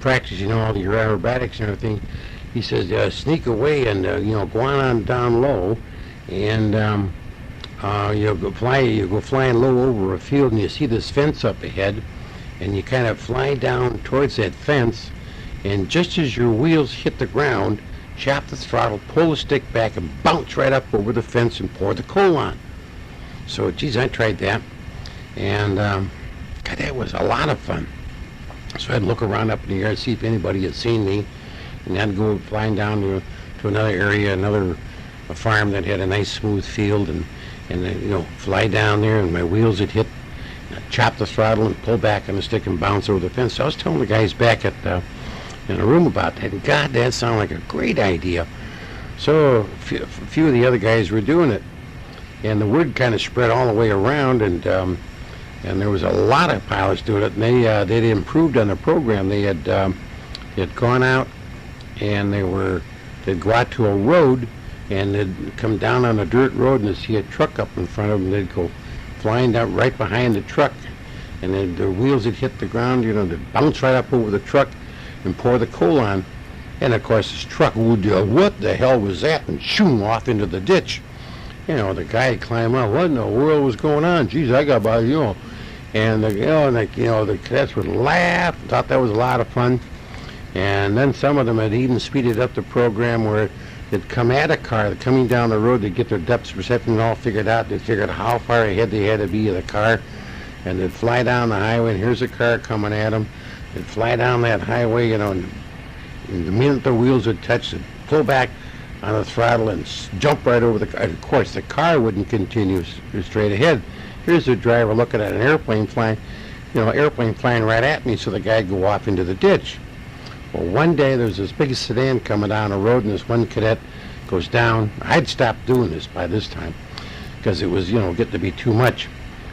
practicing all your aerobatics and everything. He says, sneak away and go on down low, and you go flying low over a field, and you see this fence up ahead, and you kind of fly down towards that fence, and just as your wheels hit the ground, chop the throttle, pull the stick back, and bounce right up over the fence and pour the coal on. So, geez, I tried that, and God, that was a lot of fun. So I'd look around up in the air and see if anybody had seen me, and I'd go flying down to another area, a farm that had a nice smooth field, and fly down there, and my wheels would hit, chop the throttle and pull back on the stick and bounce over the fence. So I was telling the guys back in the room about that, and God, that sounded like a great idea. So a few of the other guys were doing it, and the word kind of spread all the way around, and there was a lot of pilots doing it, and they'd improved on the program. They had gone out, and they'd go out to a road, and they'd come down on a dirt road, and they'd see a truck up in front of them. They'd go flying down right behind the truck, and then the wheels would hit the ground, they'd bounce right up over the truck and pour the coal on. And of course this truck would what the hell was that, and shoom off into the ditch. The guy would climb out, what in the world was going on? Geez, I got by, and the cadets would laugh, thought that was a lot of fun. And then some of them had even speeded up the program where they'd come at a car coming down the road. They'd get their depth perception all figured out. They figured how far ahead they had to be of the car, and they'd fly down the highway, and here's a car coming at them. They'd fly down that highway, and the minute the wheels would touch, they'd pull back on the throttle and jump right over the car. Of course, the car wouldn't continue straight ahead. Here's the driver looking at an airplane flying, airplane flying right at me, so the guy'd go off into the ditch. Well, one day there's this big sedan coming down the road, and this one cadet goes down. I'd stopped doing this by this time because it was, getting to be too much.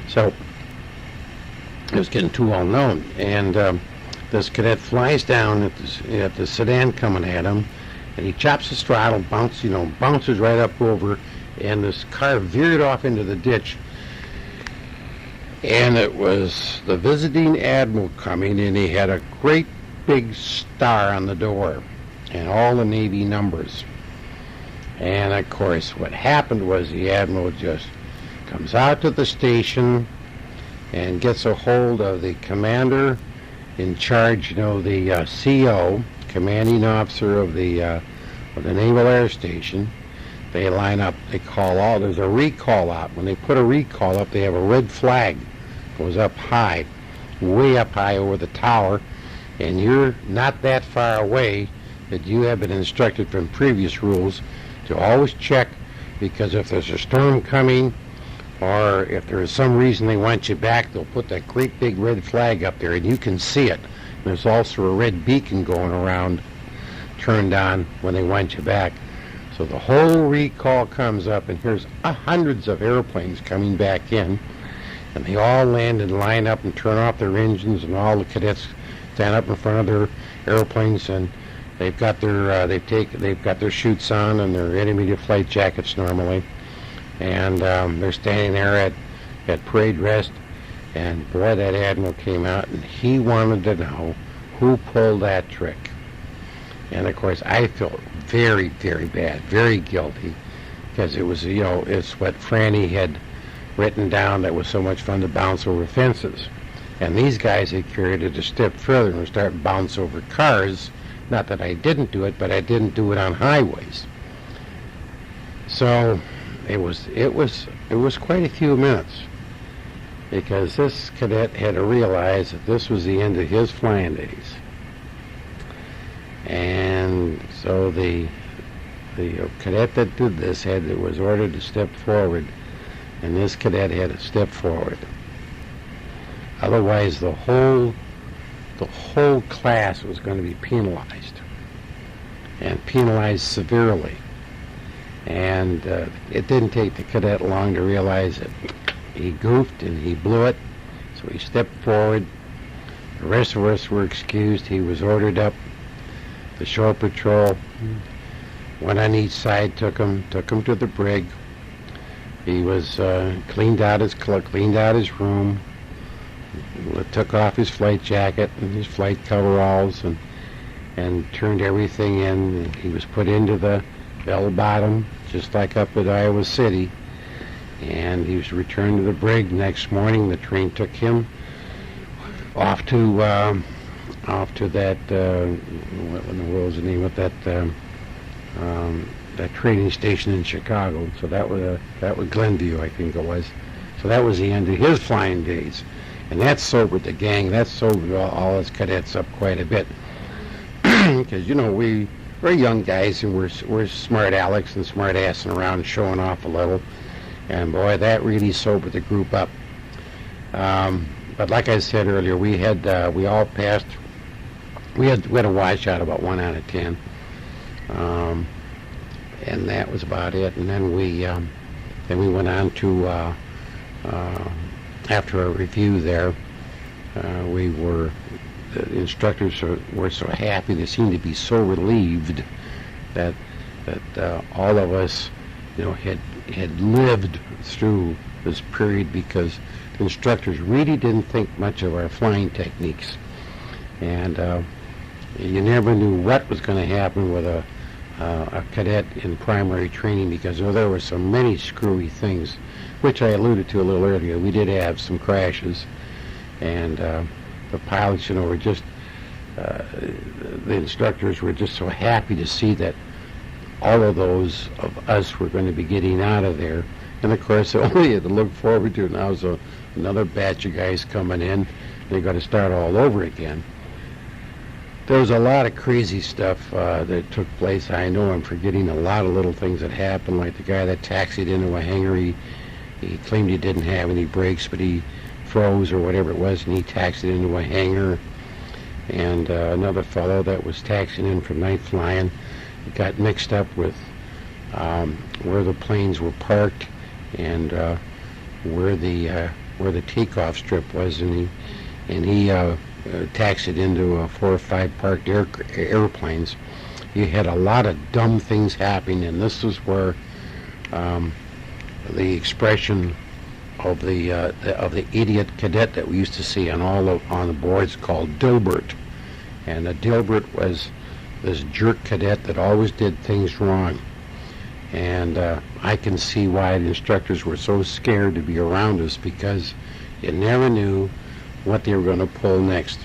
So it was getting too well known. And this cadet flies down at the sedan coming at him, and he chops his throttle, bounces right up over, and this car veered off into the ditch. And it was the visiting admiral coming, and he had a great big star on the door and all the Navy numbers. And of course what happened was the admiral just comes out to the station and gets a hold of the commander in charge, the CO, commanding officer of the Naval Air Station. They line up, there's a recall out. When they put a recall up, they have a red flag, goes up high, way up high over the tower, and you're not that far away, that you have been instructed from previous rules to always check, because if there's a storm coming, or if there is some reason they want you back, they'll put that great big red flag up there, and you can see it. There's also a red beacon going around, turned on when they want you back. So the whole recall comes up, and here's hundreds of airplanes coming back in, and they all land and line up and turn off their engines, and all the cadets stand up in front of their airplanes, and they've got their chutes on and their intermediate flight jackets normally, and they're standing there at parade rest. And boy, that admiral came out, and he wanted to know who pulled that trick. And of course I felt very, very bad, very guilty, because it was, it's what Franny had written down that was so much fun to bounce over fences. And these guys had carried it a step further and were starting to bounce over cars. Not that I didn't do it, but I didn't do it on highways. So it was quite a few minutes, because this cadet had to realize that this was the end of his flying days. And so the cadet that did this was ordered to step forward, and this cadet had to step forward. Otherwise, the whole class was going to be penalized, and penalized severely. And it didn't take the cadet long to realize that he goofed and he blew it, so he stepped forward. The rest of us were excused. He was ordered up. The shore patrol, one on each side, took him to the brig. He was cleaned out his room, took off his flight jacket and his flight coveralls and turned everything in. He was put into the bell bottom, just like up at Iowa City, and he was returned to the brig. Next morning, the train took him off to that what in the world was the name of that training station in Chicago. So that was Glenview, I think it was. So that was the end of his flying days, and that sobered the gang. That sobered all us cadets up quite a bit, because we're young guys and we're smart Alex and smart assing around, showing off a little, and boy, that really sobered the group up. But like I said earlier, we all passed. We had a washout about 1 out of 10, and that was about it. And then we went on to after a review there, the instructors were so happy. They seemed to be so relieved that all of us, had lived through this period, because the instructors really didn't think much of our flying techniques, and you never knew what was going to happen with a cadet in primary training, because there were so many screwy things, which I alluded to a little earlier. We did have some crashes, and the pilots, were just the instructors were just so happy to see that all of those of us were going to be getting out of there. And of course, all you had to look forward to now is another batch of guys coming in. They got to start all over again. There was a lot of crazy stuff that took place. I know I'm forgetting a lot of little things that happened, like the guy that taxied into a hangar. He claimed he didn't have any brakes, but he froze or whatever it was, and he taxied into a hangar. And another fellow that was taxiing in from night flying got mixed up with where the planes were parked and where the takeoff strip was, and he taxied into 4 or 5 parked airplanes. You had a lot of dumb things happening, and this is where the expression of the idiot cadet that we used to see on the boards called Dilbert. And a Dilbert was this jerk cadet that always did things wrong. And I can see why the instructors were so scared to be around us, because you never knew what they were going to pull next.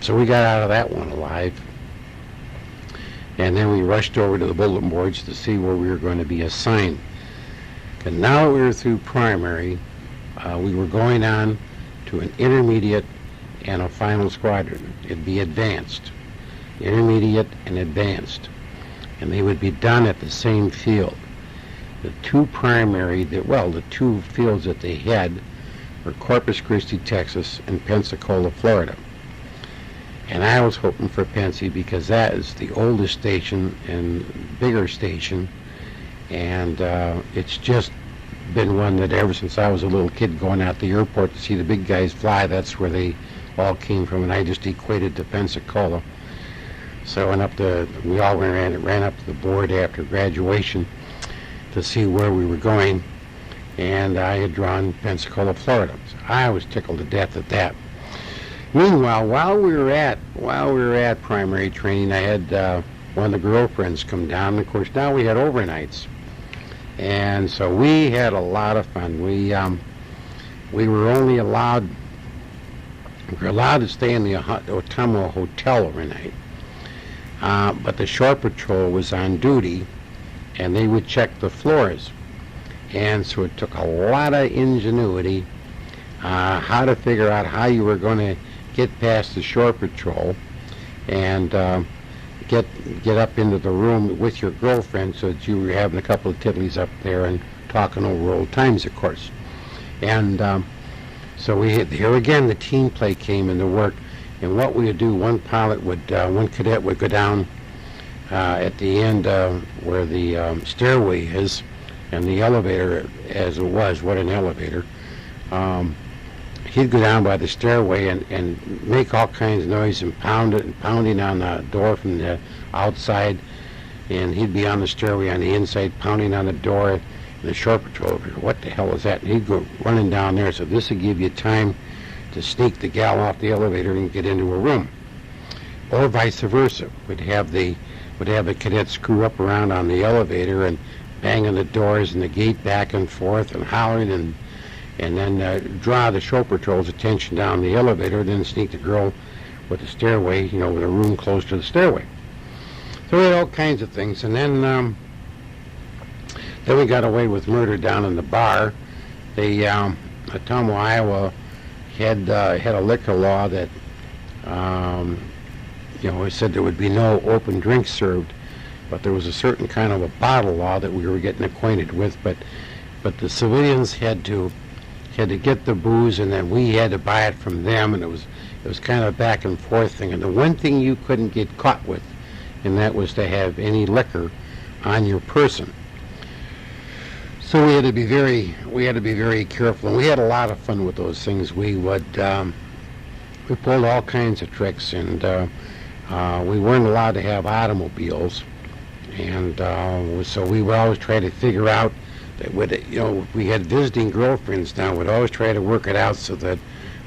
So we got out of that one alive. And then we rushed over to the bulletin boards to see where we were going to be assigned. And now that we were through primary, we were going on to an intermediate and a final squadron. It'd be advanced, intermediate and advanced, and they would be done at the same field. The two fields that they had were Corpus Christi, Texas, and Pensacola, Florida. And I was hoping for Pensacola because that is the oldest station and bigger station, and it's just been one that ever since I was a little kid going out the airport to see the big guys fly, that's where they all came from, and I just equated to Pensacola. So we all ran up to the board after graduation to see where we were going, and I had drawn Pensacola, Florida. So I was tickled to death at that. Meanwhile, while we were at primary training, I had one of the girlfriends come down. Of course, now we had overnights, and so we had a lot of fun. We were only allowed to stay in the Ottumwa Hotel overnight, but the shore patrol was on duty, and they would check the floors. And so it took a lot of ingenuity how to figure out how you were going to get past the shore patrol and get up into the room with your girlfriend, so that you were having a couple of tiddlies up there and talking over old times, of course. And so here again the team play came into work. And what we would do, one cadet would go down at the end where the stairway is, and the elevator, as it was, what an elevator. He'd go down by the stairway and make all kinds of noise and pounding on the door from the outside, and he'd be on the stairway on the inside pounding on the door, and the shore patrol would go, what the hell is that? And he'd go running down there. So this would give you time to sneak the gal off the elevator and get into a room, or vice versa. We'd have the cadets screw up around on the elevator and bang on the doors and the gate back and forth and hollering and then draw the show patrol's attention down the elevator, and then sneak the girl with the stairway, with a room close to the stairway. So we had all kinds of things, and then we got away with murder down in the bar. Tomo, Iowa had a liquor law that it said there would be no open drinks served, but there was a certain kind of a bottle law that we were getting acquainted with. But the civilians had to get the booze, and then we had to buy it from them, and it was kind of a back and forth thing. And the one thing you couldn't get caught with, and that was to have any liquor on your person. So we had to be very careful, and we had a lot of fun with those things. We pulled all kinds of tricks, and we weren't allowed to have automobiles, and so we would always try to figure out that we had visiting girlfriends now. We'd always try to work it out so that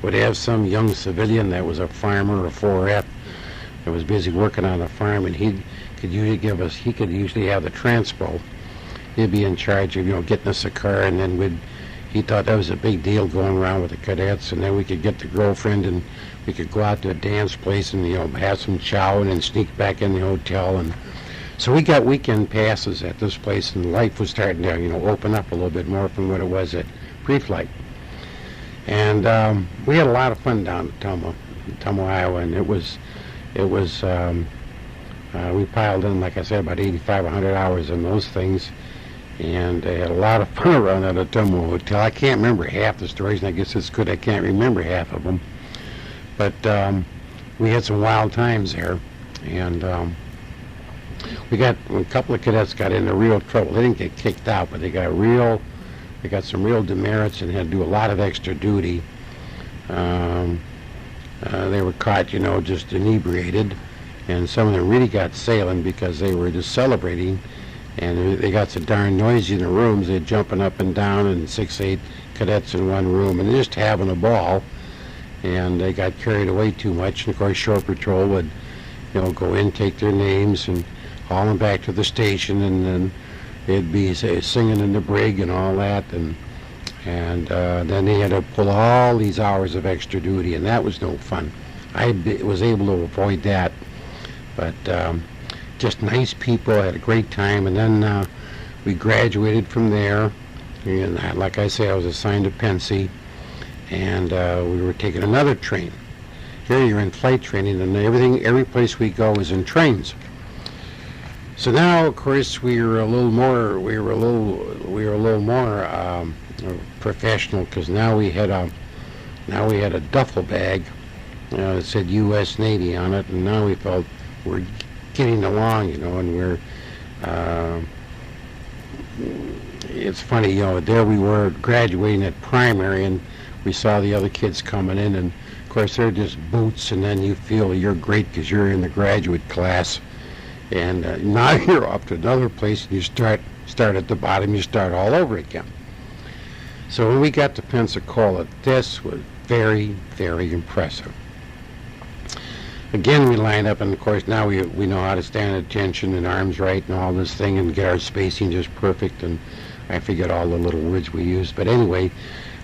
we'd have some young civilian that was a farmer or 4F that was busy working on the farm, and he could usually have the transpo. He'd be in charge of getting us a car, and then he thought that was a big deal going around with the cadets, and then we could get the girlfriend and we could go out to a dance place and have some chow and then sneak back in the hotel. And so we got weekend passes at this place, and life was starting to open up a little bit more from what it was at pre-flight. And we had a lot of fun down at Tomo, Iowa, and we piled in, like I said, about 8,500 hours in those things, and I had a lot of fun around at the Tomo Hotel. I can't remember half the stories, and I guess it's good I can't remember half of them. But we had some wild times there, and a couple of cadets got into real trouble. They didn't get kicked out, but they got some real demerits and had to do a lot of extra duty. They were caught, just inebriated, and some of them really got sailing because they were just celebrating, and they got so darn noisy in the rooms. They're jumping up and down, and 6, 8 cadets in one room, and just having a ball, and they got carried away too much. And of course, Shore Patrol would, go in, take their names, and haul them back to the station, and then they'd be singing in the brig and all that, and then they had to pull all these hours of extra duty, and that was no fun. I was able to avoid that, but just nice people, had a great time. And then we graduated from there, and like I say, I was assigned to Pensy, and we were taking another train. Here you're in flight training, and every place we go is in trains. So now, of course, we were a little more professional, because now we had a duffel bag that said U.S. Navy on it, and now we felt we're getting along, and we're. It's funny, there we were graduating at primary, and we saw the other kids coming in, and of course they're just boots, and then you feel you're great because you're in the graduate class. And now you're up to another place, and you start at the bottom. You start all over again. So when we got to Pensacola, this was very, very impressive. Again, we lined up, and of course now we know how to stand at attention and arms right and all this thing, and get our spacing just perfect. And I forget all the little words we used, but anyway,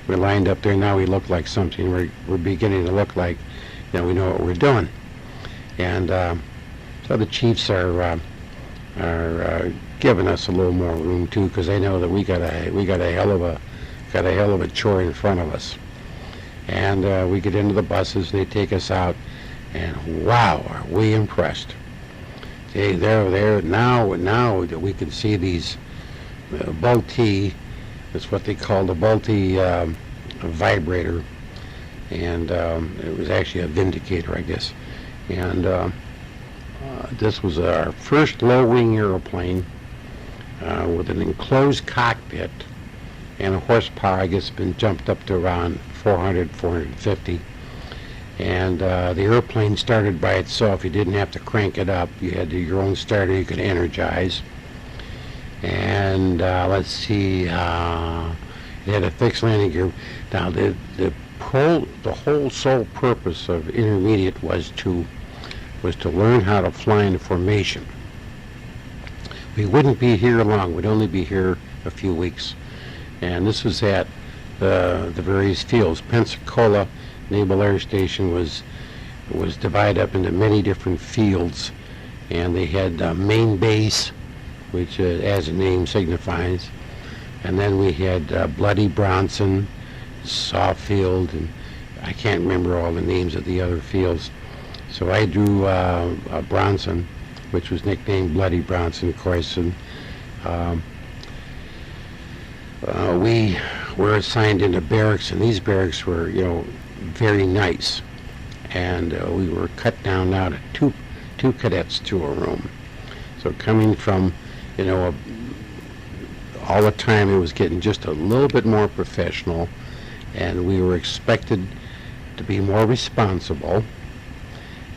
we're lined up there. Now we look like something. We're beginning to look like we know what we're doing. And so the chiefs are giving us a little more room too, because they know that we got a hell of a chore in front of us. And we get into the buses, and they take us out, and wow, are we impressed! They're now that we can see these Bulti. That's what they call the Bulti vibrator, and it was actually a Vindicator, I guess. And this was our first low-wing airplane with an enclosed cockpit and a horsepower, I guess, been jumped up to around 400, 450. And the airplane started by itself. You didn't have to crank it up. You had your own starter you could energize. And let's see, it had a fixed landing gear. Now the whole sole purpose of intermediate was to learn how to fly in formation. We wouldn't be here long. We'd only be here a few weeks. And this was at the various fields. Pensacola Naval Air Station was divided up into many different fields, and they had main base, which as the name signifies, and then we had Bloody Bronson, Sawfield, and I can't remember all the names of the other fields. So I drew Bronson, which was nicknamed Bloody Bronson, of course, and we were assigned into barracks, and these barracks were, very nice. And we were cut down now to two cadets to a room. So coming from, all the time it was getting just a little bit more professional, and we were expected to be more responsible.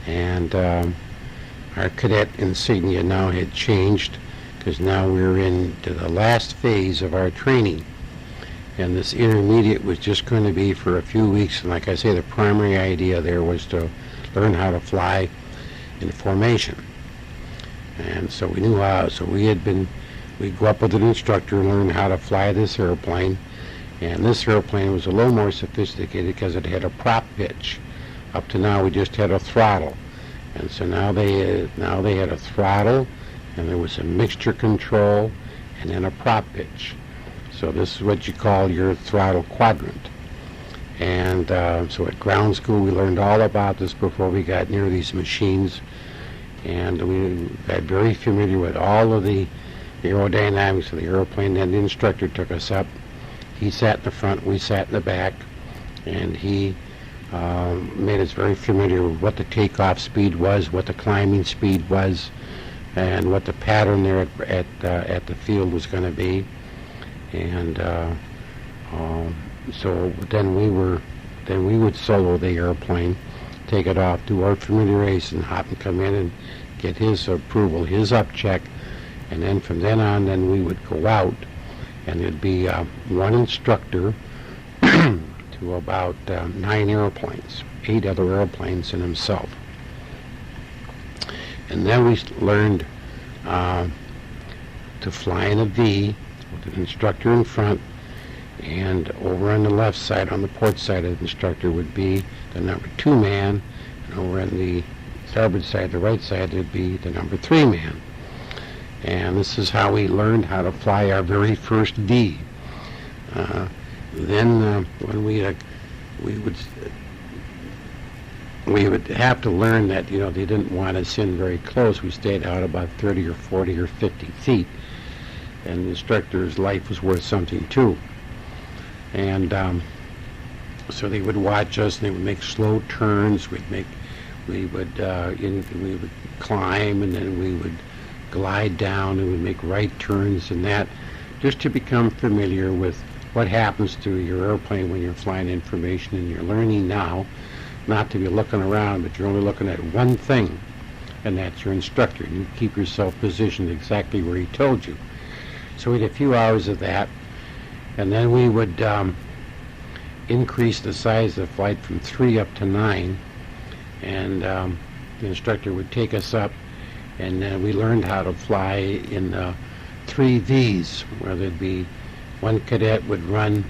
And our cadet insignia now had changed, because now we were into the last phase of our training. And this intermediate was just going to be for a few weeks, and like I say, the primary idea there was to learn how to fly in formation. And so we knew how, so we'd go up with an instructor and learn how to fly this airplane. And this airplane was a little more sophisticated because it had a prop pitch. Up to now we just had a throttle. And so now they had a throttle, and there was a mixture control, and then a prop pitch. So this is what you call your throttle quadrant. And so at ground school we learned all about this before we got near these machines. And we got very familiar with all of the aerodynamics of the airplane. Then the instructor took us up. He sat in the front, we sat in the back, and he made us very familiar with what the takeoff speed was, what the climbing speed was, and what the pattern there at the field was going to be. And so then we would solo the airplane, take it off, do our familiarization, hop and come in and get his approval, his up check, and then from then on, then we would go out, and there'd be one instructor to about 9 airplanes, 8 other airplanes and himself. And then we learned to fly in a V with an instructor in front, and over on the left side, on the port side of the instructor, would be the number 2 man, and over on the starboard side, the right side, would be the number 3 man. And this is how we learned how to fly our very first V. Then when we would have to learn that they didn't want us in very close. We stayed out about 30 or 40 or 50 feet, and the instructor's life was worth something too. And so they would watch us, and they would make slow turns. We would climb, and then we would glide down, and we'd make right turns, and that just to become familiar with what happens to your airplane when you're flying in formation. And you're learning now not to be looking around, but you're only looking at one thing, and that's your instructor. You keep yourself positioned exactly where he told you. So we had a few hours of that, and then we would increase the size of the flight from 3 up to 9, and the instructor would take us up, and then we learned how to fly in 3 Vs, where there'd be one cadet would run,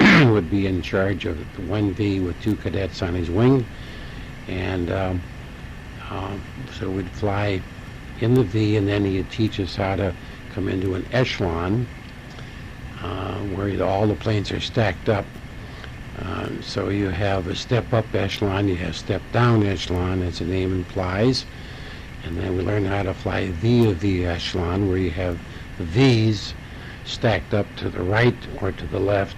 would be in charge of the 1 V with 2 cadets on his wing, and so we'd fly in the V, and then he'd teach us how to come into an echelon, where all the planes are stacked up. So you have a step-up echelon, you have step-down echelon, as the name implies, and then we learn how to fly V of V echelon, where you have the V's stacked up to the right or to the left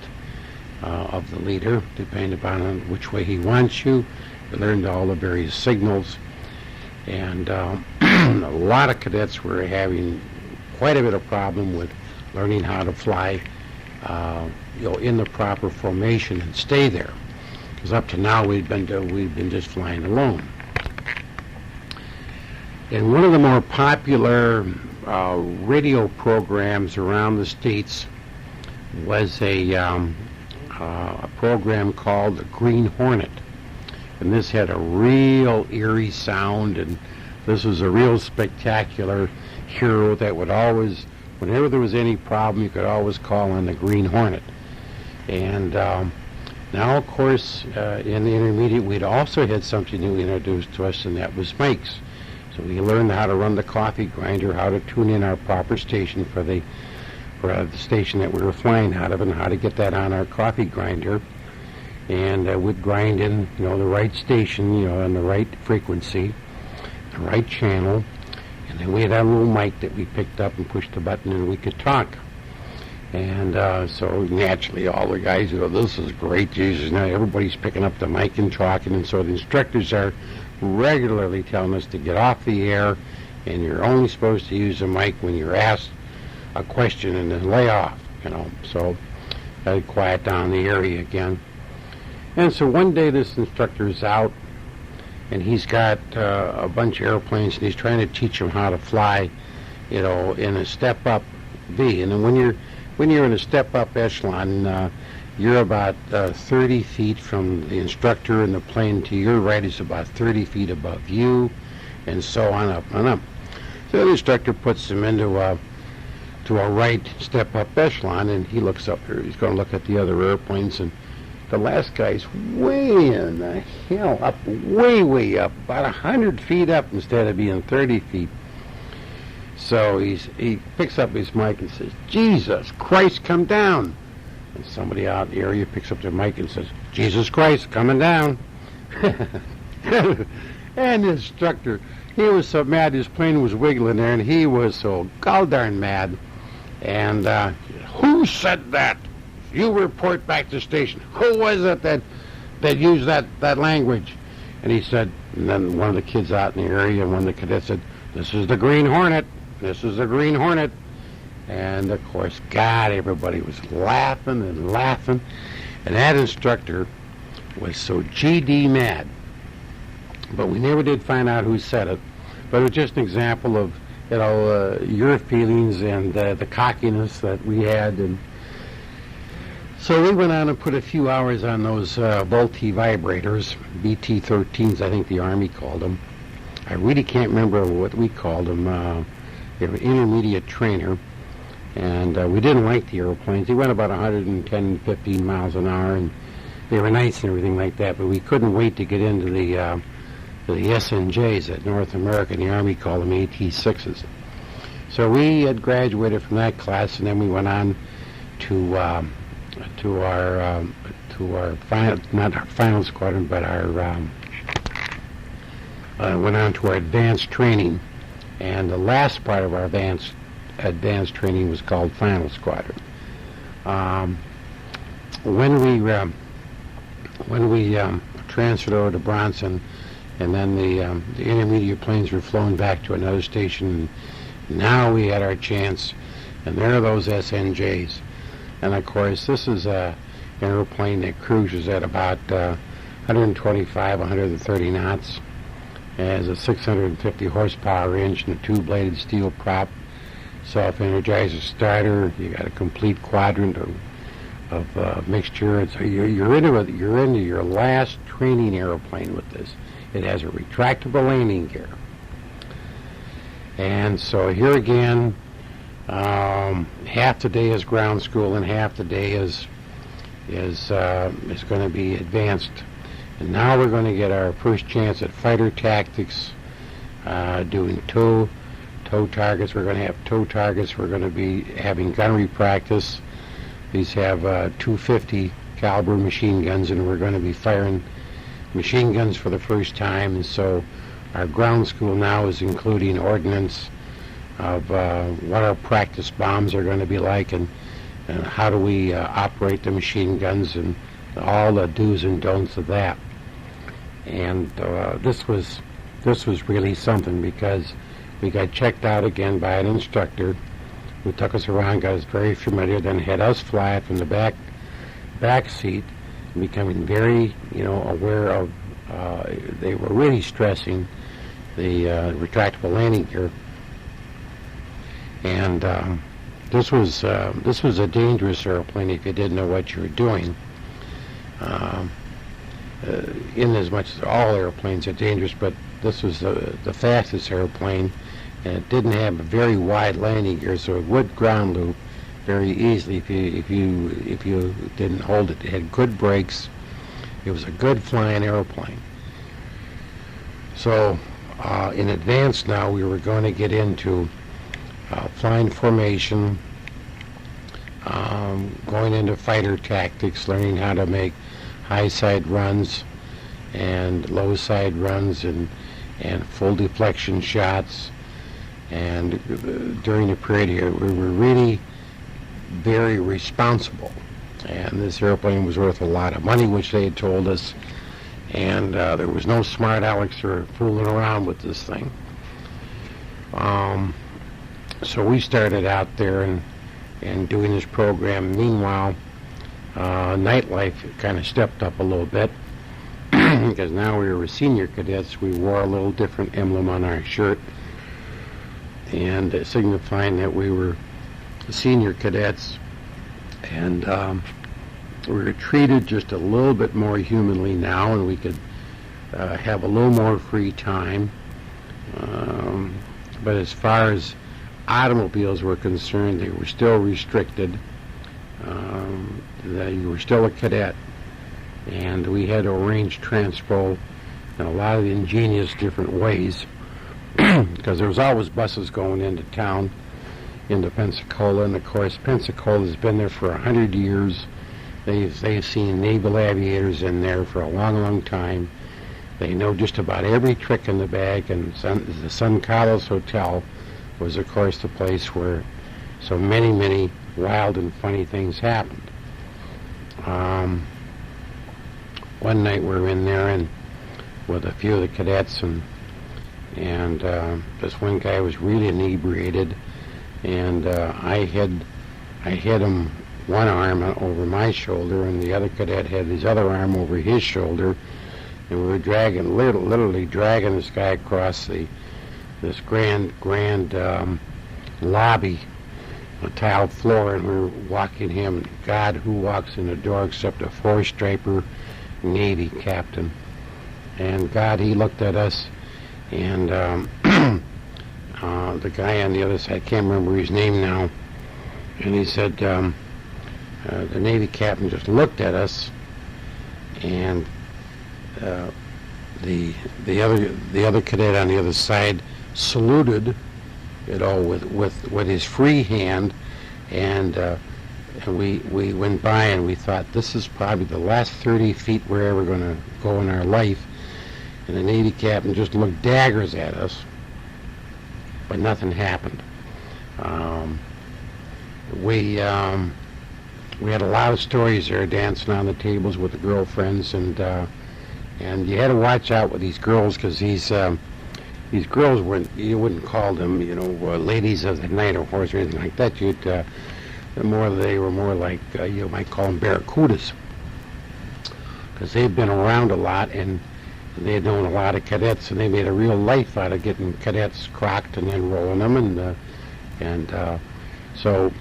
of the leader, depending upon which way he wants you. We learned all the various signals, and a lot of cadets were having quite a bit of problem with learning how to fly in the proper formation and stay there, because up to now we've been just flying alone. And one of the more popular radio programs around the States was a a program called the Green Hornet. And this had a real eerie sound, and this was a real spectacular hero that would always, whenever there was any problem, you could always call on the Green Hornet. And now, of course, in the intermediate, we'd also had something new introduced to us, and that was mics. So we learned how to run the coffee grinder, how to tune in our proper station for the station that we were flying out of, and how to get that on our coffee grinder. And we'd grind in, the right station, on the right frequency, the right channel. And then we had a little mic that we picked up and pushed the button, and we could talk. And so naturally, all the guys go, "This is great, Jesus!" Now everybody's picking up the mic and talking, and so the instructors are regularly telling us to get off the air, and you're only supposed to use the mic when you're asked a question, and then lay off. So I'd quiet down the area again. And so one day this instructor's out, and he's got a bunch of airplanes, and he's trying to teach them how to fly, in a step-up V. And then when you're in a step-up echelon, you're about 30 feet from the instructor, and the plane to your right is about 30 feet above you, and so on up and up. So the instructor puts them into a right step-up echelon, and he looks up here. He's going to look at the other airplanes, and the last guy's way in the hell up, way up, about 100 feet up instead of being 30 feet. So he picks up his mic and says, "Jesus Christ, come down." And somebody out in the area picks up their mic and says, "Jesus Christ, coming down." And the instructor, he was so mad, his plane was wiggling there, and he was so gall-darn mad. And "Who said that? You report back to station. Who was it that used that language?" And he said, and then one of the kids out in the area, one of the cadets said, "This is the Green Hornet. This is the Green Hornet." And of course, God, everybody was laughing and laughing. And that instructor was so GD mad. But we never did find out who said it. But it was just an example of, your feelings and the cockiness that we had. And so we went on and put a few hours on those Vultee vibrators, BT-13s, I think the Army called them. I really can't remember what we called them. They were intermediate trainer, and we didn't like the airplanes. They went about 110, 15 miles an hour, and they were nice and everything like that, but we couldn't wait to get into the SNJs at North America, and the Army called them AT-6s. So we had graduated from that class, and then we went on to our final, not our final squadron, but our went on to our advanced training, and the last part of our advanced training was called final squadron. When we transferred over to Bronson, and then the intermediate planes were flown back to another station, and now we had our chance, and there are those SNJs. And of course, this is an airplane that cruises at about 125, 130 knots. It has a 650 horsepower engine, a two-bladed steel prop, self-energizer starter. You got a complete quadrant of mixture. And so you're into your last training airplane with this. It has a retractable landing gear. And so here again, half the day is ground school and half the day is going to be advanced. And now we're going to get our first chance at fighter tactics, doing tow targets. We're going to have tow targets. We're going to be having gunnery practice. These have 250 caliber machine guns, and we're going to be firing machine guns for the first time. And so our ground school now is including ordnance of what our practice bombs are going to be like, and how do we operate the machine guns, and all the do's and don'ts of that. And this was really something, because we got checked out again by an instructor who took us around, got us very familiar, then had us fly from the back seat, becoming very aware of. They were really stressing the retractable landing gear, and this was a dangerous airplane if you didn't know what you were doing. Um, in as much as all airplanes are dangerous, but this was the fastest airplane, and it didn't have a very wide landing gear, so it would ground loop very easily if you didn't hold it. It had good brakes. It was a good flying airplane. So in advance now, we were going to get into flying formation, going into fighter tactics, learning how to make high side runs and low side runs and full deflection shots. And during the period here, we were really very responsible. And this airplane was worth a lot of money, which they had told us. And there was no smart Alex or fooling around with this thing. So we started out there and doing this program. Meanwhile, nightlife kind of stepped up a little bit because now we were senior cadets. We wore a little different emblem on our shirt, and signifying that we were senior cadets, and we were treated just a little bit more humanly now, and we could have a little more free time. But as far as automobiles were concerned, they were still restricted. That you were still a cadet, and we had to arrange transpo in a lot of ingenious different ways because there was always buses going into town, into Pensacola, and of course Pensacola's been there for 100 years. They've seen naval aviators in there for a long time. They know just about every trick in the bag, and the San Carlos Hotel was of course the place where so many wild and funny things happened. One night we were in there and with a few of the cadets, and this one guy was really inebriated, and I had him one arm over my shoulder, and the other cadet had his other arm over his shoulder, and we were literally dragging this guy across this grand lobby, a tiled floor, and we were walking him. God, who walks in the door except a four-striper Navy captain? And God, he looked at us, and the guy on the other side, I can't remember his name now, and he said, the Navy captain just looked at us, and the other cadet on the other side saluted, with his free hand, and we went by, and we thought, this is probably the last 30 feet we're ever going to go in our life. And the Navy captain just looked daggers at us, but nothing happened. We had a lot of stories there, dancing on the tables with the girlfriends, and you had to watch out with these girls, because these girls you wouldn't call them, ladies of the night or horse or anything like that. They were more like, you might call them barracudas, because they've been around a lot, and they had known a lot of cadets, and they made a real life out of getting cadets crocked and then rolling them, so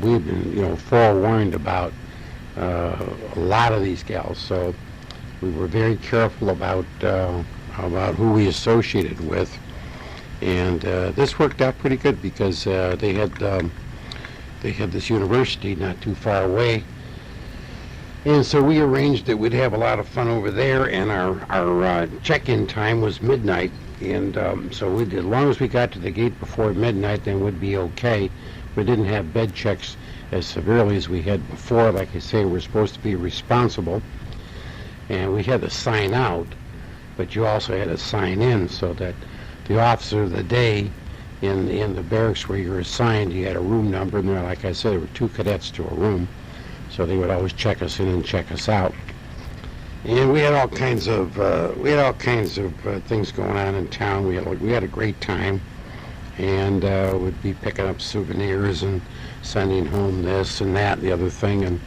we've been, forewarned about a lot of these gals, so we were very careful about who we associated with, and this worked out pretty good, because they had this university not too far away, and so we arranged that we'd have a lot of fun over there, and our check-in time was midnight, and so we did, as long as we got to the gate before midnight, then we'd be okay. We didn't have bed checks as severely as we had before. Like I say, we're supposed to be responsible, and we had to sign out, but you also had to sign in, so that the officer of the day in the barracks where you were assigned, you had a room number, and there, like I said, there were 2 cadets to a room, so they would always check us in and check us out. And we had all kinds of things going on in town. We had a great time, and we'd be picking up souvenirs and sending home this and that and the other thing, and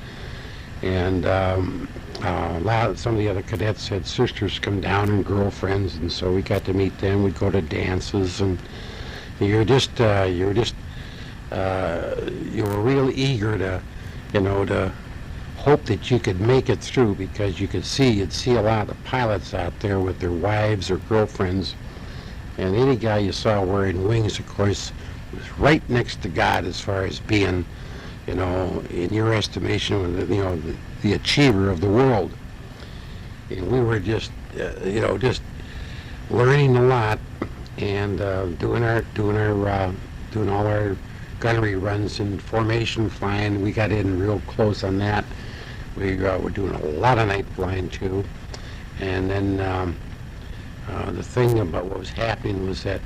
some of the other cadets had sisters come down and girlfriends, and so we got to meet them. We'd go to dances, and you were real eager to hope that you could make it through, because you'd see a lot of pilots out there with their wives or girlfriends, and any guy you saw wearing wings, of course, was right next to God as far as being, in your estimation, the achiever of the world. And we were just learning a lot, and doing all our gunnery runs and formation flying. We got in real close on that. We were doing a lot of night flying too. And then the thing about what was happening was that